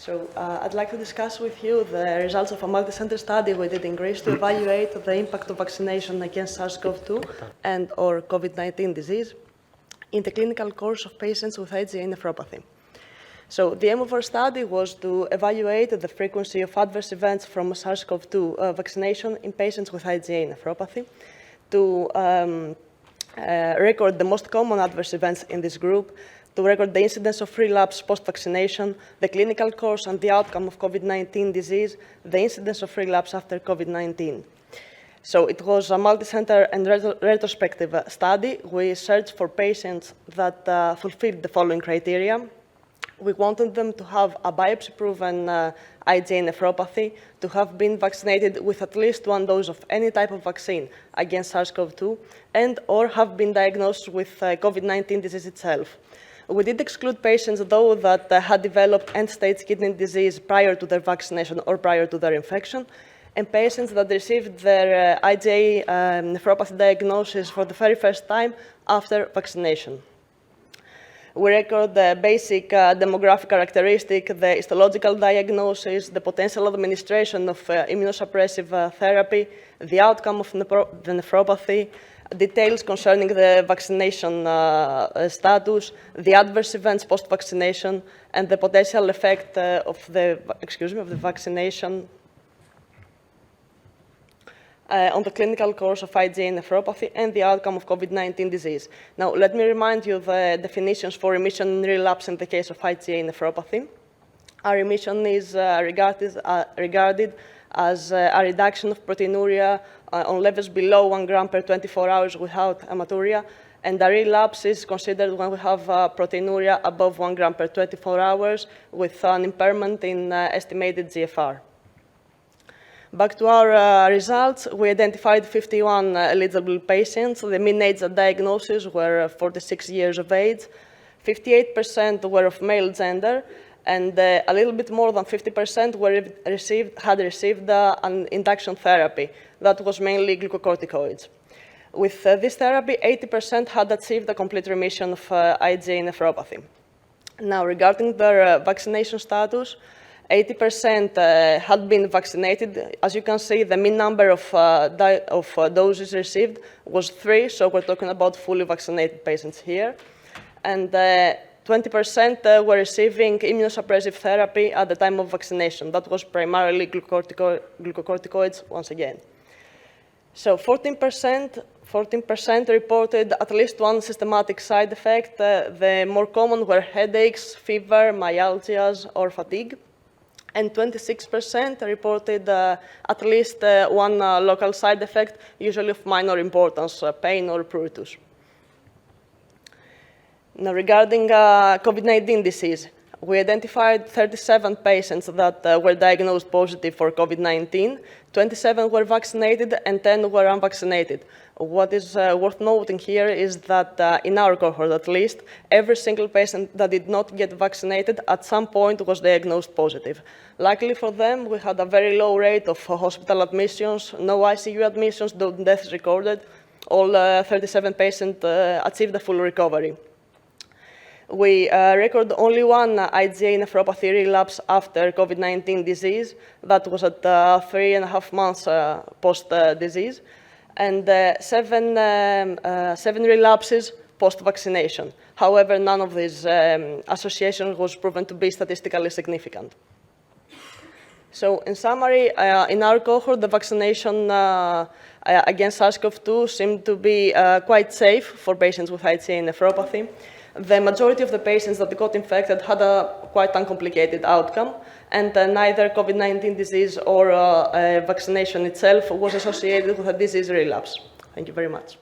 I'd like to discuss with you the results of a multi-center study we did in Greece to evaluate the impact of vaccination against SARS-CoV-2 and or COVID-19 disease in the clinical course of patients with IgA nephropathy. So the aim of our study was to evaluate the frequency of adverse events from SARS-CoV-2 vaccination in patients with IgA nephropathy, to record the most common adverse events in this group, to record the incidence of relapse post-vaccination, the clinical course and the outcome of COVID-19 disease, the incidence of relapse after COVID-19. So it was a multi-center and retrospective study. We searched for patients that fulfilled the following criteria. We wanted them to have a biopsy-proven IgA nephropathy, to have been vaccinated with at least one dose of any type of vaccine against SARS-CoV-2, and or have been diagnosed with COVID-19 disease itself. We did exclude patients, though, that had developed end-stage kidney disease prior to their vaccination or prior to their infection, and patients that received their IgA nephropathy diagnosis for the very first time after vaccination. We record the basic demographic characteristic, the histological diagnosis, the potential administration of immunosuppressive therapy, the outcome of the nephropathy, details concerning the vaccination status, the adverse events post-vaccination, and the potential effect of the vaccination on the clinical course of IgA nephropathy and the outcome of COVID-19 disease. Now, let me remind you the definitions for remission and relapse in the case of IgA nephropathy. A remission is regarded as a reduction of proteinuria on levels below 1 gram per 24 hours without hematuria, and a relapse is considered when we have proteinuria above 1 gram per 24 hours with an impairment in estimated GFR. Back to our results, we identified 51 eligible patients. The mean age at diagnosis were 46 years of age. 58% were of male gender, and a little bit more than 50% had received an induction therapy. That was mainly glucocorticoids. With this therapy, 80% had achieved a complete remission of IgA nephropathy. Now, regarding their vaccination status, 80% had been vaccinated. As you can see, the mean number of doses received was 3, so we're talking about fully vaccinated patients here. And 20% were receiving immunosuppressive therapy at the time of vaccination. That was primarily glucocorticoids once again. So 14% reported at least one systematic side effect. The more common were headaches, fever, myalgias, or fatigue. And 26% reported at least one local side effect, usually of minor importance, pain or pruritus. Now, regarding COVID-19 disease, we identified 37 patients that were diagnosed positive for COVID-19. 27 were vaccinated and 10 were unvaccinated. What is worth noting here is that in our cohort, at least, every single patient that did not get vaccinated at some point was diagnosed positive. Luckily for them, we had a very low rate of hospital admissions, no ICU admissions, no deaths recorded. All 37 patients achieved a full recovery. We record only one IgA nephropathy relapse after COVID-19 disease. That was at 3.5 months post-disease, and 7 relapses post-vaccination. However, none of these associations was proven to be statistically significant. So, in summary, in our cohort, the vaccination against SARS-CoV-2 seemed to be quite safe for patients with IgA nephropathy. The majority of the patients that got infected had a quite uncomplicated outcome, and neither COVID-19 disease or vaccination itself was associated with a disease relapse. Thank you very much.